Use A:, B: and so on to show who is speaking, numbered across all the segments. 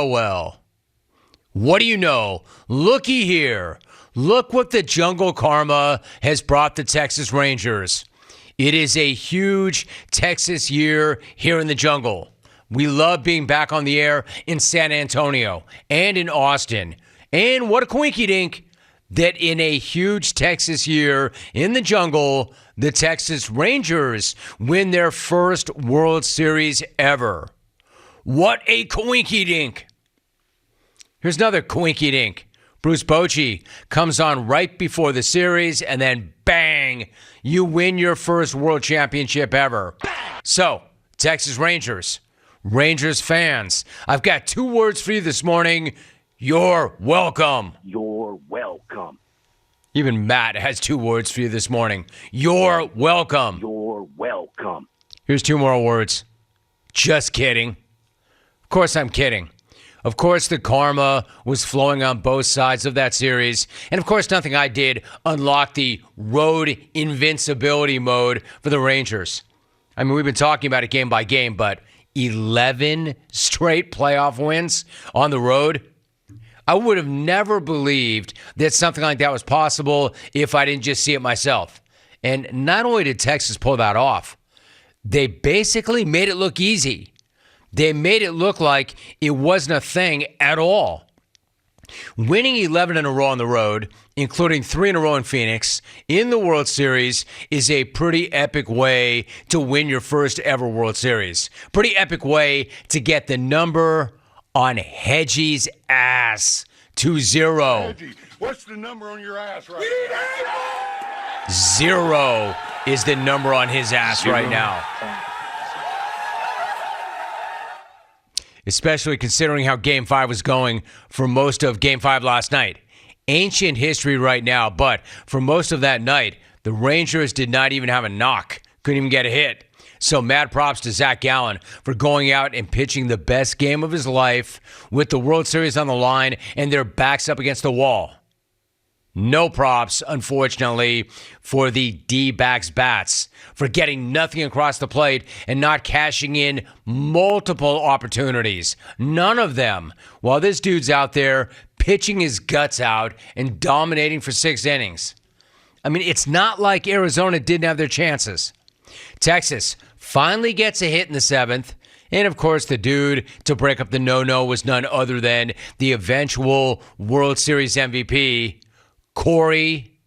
A: well. What do you know? Looky here. Look what the jungle karma has brought the Texas Rangers. It is a huge Texas year here in the jungle. We love being back on the air in San Antonio and in Austin. And what a coinky-dink that in a huge Texas year in the jungle, the Texas Rangers win their first World Series ever. What a coinky-dink. Here's another coinky-dink. Bruce Bochy comes on right before the series, and then bang, you win your first World Championship ever. So, Texas Rangers fans, I've got 2 words for you this morning. You're welcome.
B: You're welcome.
A: Even Matt has 2 words for you this morning. You're welcome.
B: You're welcome.
A: Here's 2 more words. Just kidding. Of course I'm kidding. Of course the karma was flowing on both sides of that series. And of course nothing I did unlocked the road invincibility mode for the Rangers. I mean, we've been talking about it game by game, but 11 straight playoff wins on the road. I would have never believed that something like that was possible if I didn't just see it myself. And not only did Texas pull that off, they basically made it look easy. They made it look like it wasn't a thing at all. Winning 11 in a row on the road, including 3 in a row in Phoenix, in the World Series is a pretty epic way to win your first ever World Series. Pretty epic way to get the number on Hedgie's ass to 0.
C: Hedgie, what's the number on your ass right now?
A: 0 is the number on his ass right now. Especially considering how Game 5 was going for most of Game 5 last night. Ancient history right now, but for most of that night, the Rangers did not even have a knock. Couldn't even get a hit. So mad props to Zach Gallen for going out and pitching the best game of his life with the World Series on the line and their backs up against the wall. No props, unfortunately, for the D-backs bats for getting nothing across the plate and not cashing in multiple opportunities. None of them. While this dude's out there pitching his guts out and dominating for 6 innings. I mean, it's not like Arizona didn't have their chances. Texas finally gets a hit in the 7th. And, of course, the dude to break up the no-no was none other than the eventual World Series MVP, Corey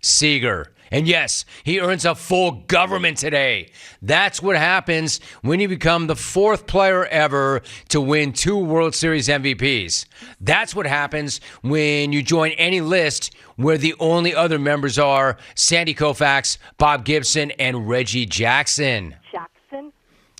A: Seager. And yes, he earns a full government today. That's what happens when you become the 4th player ever to win 2 World Series MVPs. That's what happens when you join any list where the only other members are Sandy Koufax, Bob Gibson, and Reggie Jackson.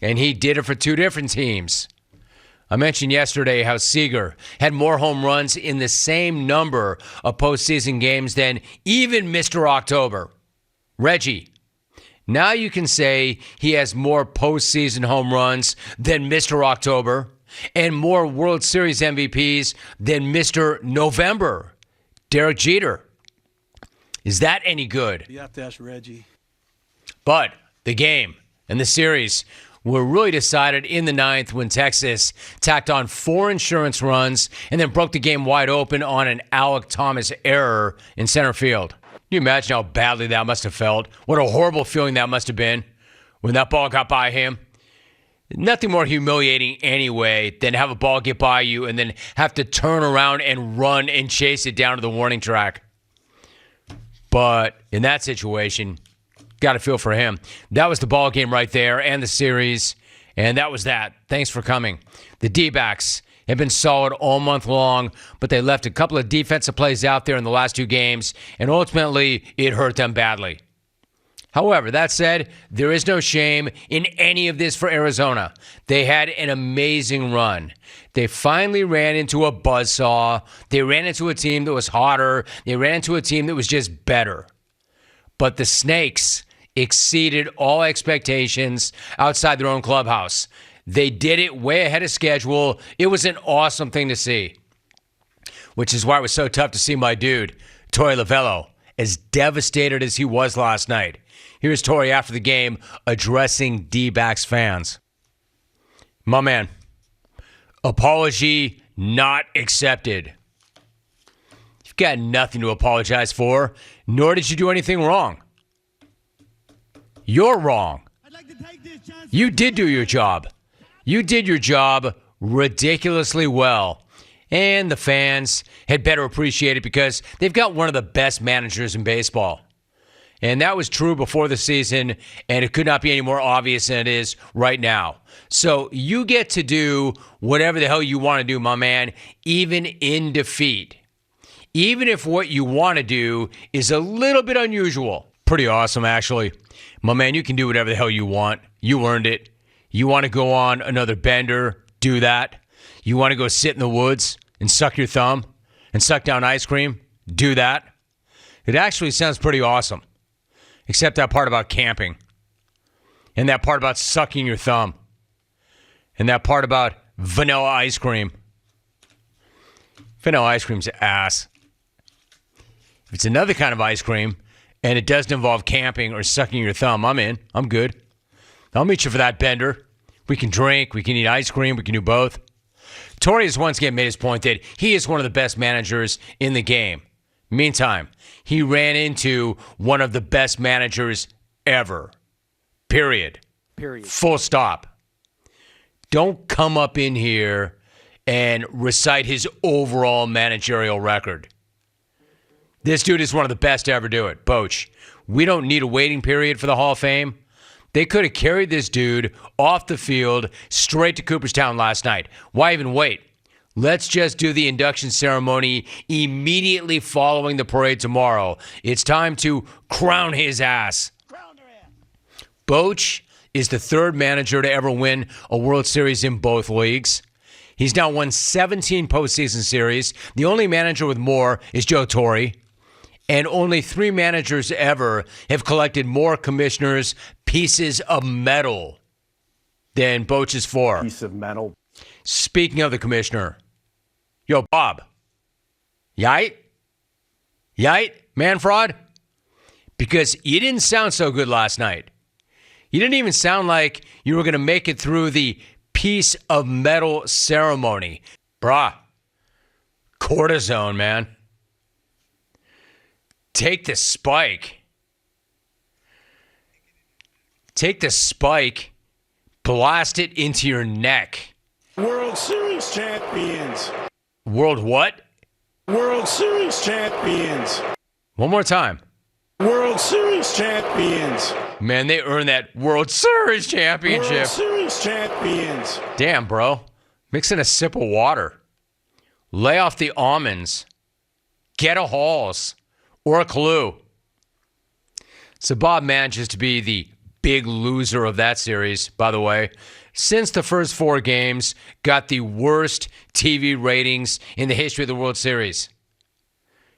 A: And he did it for 2 different teams. I mentioned yesterday how Seager had more home runs in the same number of postseason games than even Mr. October. Reggie. Now you can say he has more postseason home runs than Mr. October and more World Series MVPs than Mr. November. Derek Jeter. Is that any good?
D: You have to ask Reggie.
A: But the game and the series were really decided in the 9th when Texas tacked on 4 insurance runs and then broke the game wide open on an Alec Thomas error in center field. Can you imagine how badly that must have felt? What a horrible feeling that must have been when that ball got by him. Nothing more humiliating anyway than have a ball get by you and then have to turn around and run and chase it down to the warning track. But in that situation, got to feel for him. That was the ball game right there and the series, and that was that. Thanks for coming. The D-backs have been solid all month long, but they left a couple of defensive plays out there in the last 2 games, and ultimately it hurt them badly. However, that said, there is no shame in any of this for Arizona. They had an amazing run. They finally ran into a buzzsaw. They ran into a team that was hotter. They ran into a team that was just better. But the Snakes exceeded all expectations outside their own clubhouse. They did it way ahead of schedule. It was an awesome thing to see, which is why it was so tough to see my dude, Torey Lovullo, as devastated as he was last night. Here's Torey after the game addressing D-backs fans. My man, Apology not accepted. You've got nothing to apologize for, nor did you do anything wrong. You're wrong. You did do your job. You did your job ridiculously well. And the fans had better appreciate it because they've got one of the best managers in baseball. And that was true before the season, and it could not be any more obvious than it is right now. So you get to do whatever the hell you want to do, my man, even in defeat. Even if what you want to do is a little bit unusual. Pretty awesome, actually. My man, you can do whatever the hell you want. You earned it. You want to go on another bender, do that. You want to go sit in the woods and suck your thumb and suck down ice cream, do that. It actually sounds pretty awesome. Except that part about camping. And that part about sucking your thumb. And that part about vanilla ice cream. Vanilla ice cream's ass. If it's another kind of ice cream and it doesn't involve camping or sucking your thumb, I'm in. I'm good. I'll meet you for that bender. We can drink. We can eat ice cream. We can do both. Torey has once again made his point that he is one of the best managers in the game. Meantime, he ran into one of the best managers ever. Period. Full stop. Don't come up in here and recite his overall managerial record. This dude is one of the best to ever do it. Bochy. We don't need a waiting period for the Hall of Fame. They could have carried this dude off the field straight to Cooperstown last night. Why even wait? Let's just do the induction ceremony immediately following the parade tomorrow. It's time to crown his ass. Bochy is the third manager to ever win a World Series in both leagues. He's now won 17 postseason series. The only manager with more is Joe Torre. And only 3 managers ever have collected more commissioners' pieces of metal than Bochy's 4.
D: Piece of metal.
A: Speaking of the commissioner, yo, Bob, yite, man fraud? Because you didn't sound so good last night. You didn't even sound like you were going to make it through the piece of metal ceremony. Brah, cortisone, man. Take the spike. Take the spike, blast it into your neck.
C: World Series champions.
A: World what?
C: World Series champions.
A: One more time.
C: World Series champions.
A: Man, they earned that World Series championship.
C: World Series champions.
A: Damn, bro. Mix in a sip of water. Lay off the almonds. Get a Halls. Or a Clue. So Bob manages to be the big loser of that series, by the way. Since the first 4 games, got the worst TV ratings in the history of the World Series.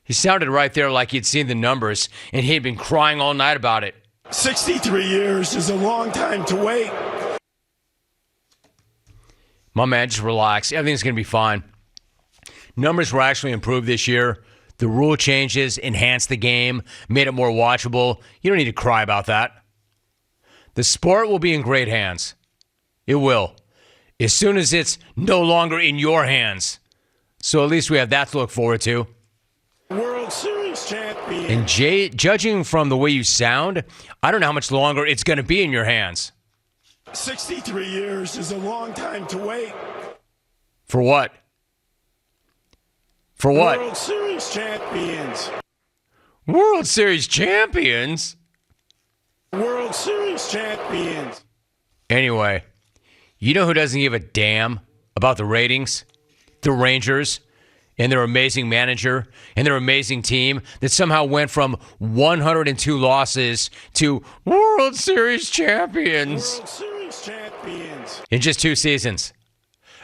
A: He sounded right there like he'd seen the numbers, and he'd been crying all night about it.
C: 63 years is a long time to wait.
A: My man, just relax. Everything's going to be fine. Numbers were actually improved this year. The rule changes enhanced the game, made it more watchable. You don't need to cry about that. The sport will be in great hands. It will. As soon as it's no longer in your hands. So at least we have that to look forward to.
C: World Series champion.
A: And judging from the way you sound, I don't know how much longer it's going to be in your hands.
C: 63 years is a long time to wait.
A: For what? For what?
C: World Series champions.
A: World Series champions?
C: World Series champions.
A: Anyway, you know who doesn't give a damn about the ratings? The Rangers and their amazing manager and their amazing team that somehow went from 102 losses to World Series champions.
C: World Series champions.
A: In just 2 seasons.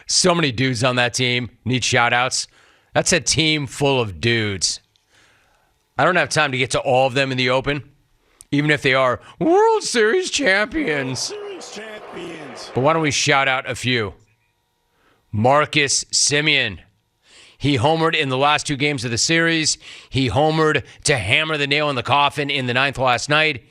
A: So many dudes on that team need shout-outs. That's a team full of dudes. I don't have time to get to all of them in the open, even if they are World Series champions.
C: World Series champions.
A: But why don't we shout out a few? Marcus Semien. He homered in the last 2 games of the series. He homered to hammer the nail in the coffin in the 9th last night.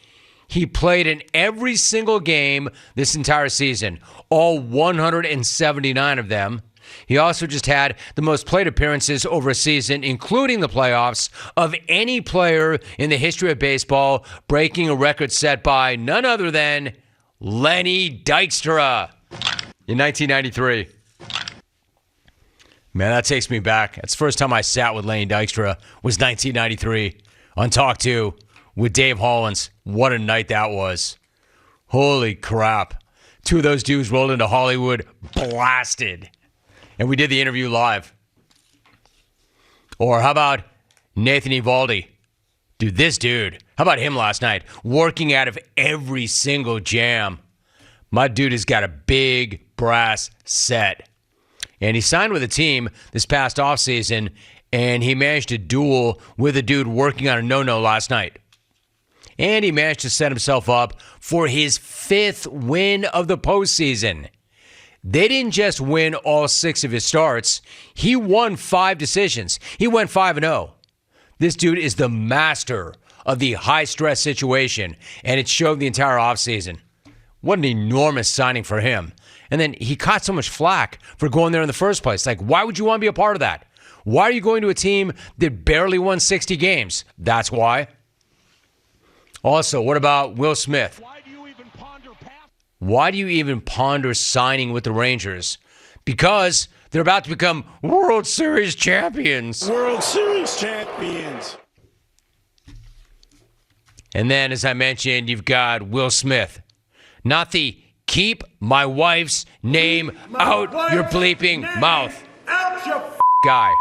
A: He played in every single game this entire season, all 179 of them. He also just had the most plate appearances over a season, including the playoffs, of any player in the history of baseball, breaking a record set by none other than Lenny Dykstra in 1993. Man, that takes me back. That's the first time I sat with Lenny Dykstra was 1993 on Talk 2 with Dave Hollins. What a night that was. Holy crap. Two of those dudes rolled into Hollywood blasted. And we did the interview live. Or how about Nathan Eovaldi? Dude, this dude. How about him last night? Working out of every single jam. My dude has got a big brass set. And he signed with a team this past offseason, and he managed to duel with a dude working on a no-no last night. And he managed to set himself up for his 5th win of the postseason. They didn't just win all 6 of his starts. He won 5 decisions. He went 5-0. This dude is the master of the high-stress situation, and it showed the entire offseason. What an enormous signing for him. And then he caught so much flack for going there in the first place. Like, why would you want to be a part of that? Why are you going to a team that barely won 60 games? That's why. Also, what about Will Smith? Why do you even ponder signing with the Rangers? Because they're about to become World Series champions.
C: World Series champions.
A: And then, as I mentioned, you've got Will Smith. Not the keep my wife's name out your bleeping mouth guy.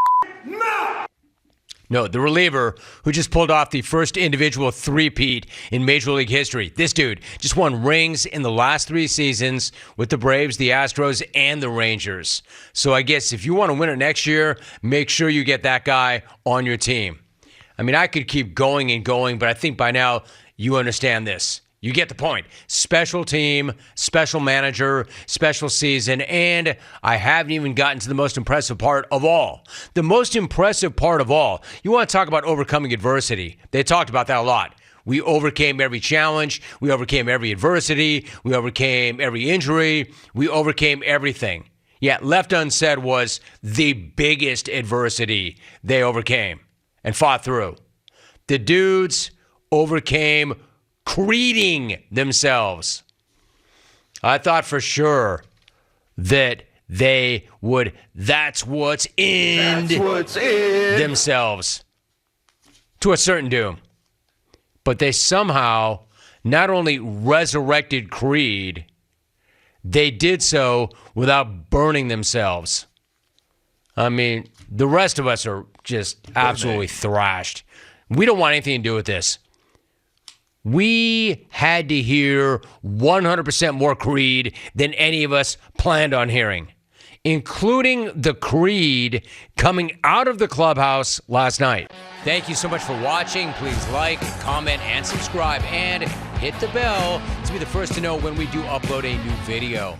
A: No, the reliever who just pulled off the first individual three-peat in Major League history. This dude just won rings in the last 3 seasons with the Braves, the Astros, and the Rangers. So I guess if you want to win it next year, make sure you get that guy on your team. I mean, I could keep going and going, but I think by now you understand this. You get the point. Special team, special manager, special season, and I haven't even gotten to the most impressive part of all. The most impressive part of all, you want to talk about overcoming adversity. They talked about that a lot. We overcame every challenge. We overcame every adversity. We overcame every injury. We overcame everything. Yet left unsaid was the biggest adversity they overcame and fought through. The dudes overcame creeding themselves. I thought for sure that they would that's what's in themselves to a certain doom. But they somehow not only resurrected creed, they did so without burning themselves. I mean, the rest of us are just absolutely thrashed. We don't want anything to do with this. We had to hear 100% more Creed than any of us planned on hearing, including the Creed coming out of the clubhouse last night. Thank you so much for watching. Please like, comment, and subscribe, and hit the bell to be the first to know when we do upload a new video.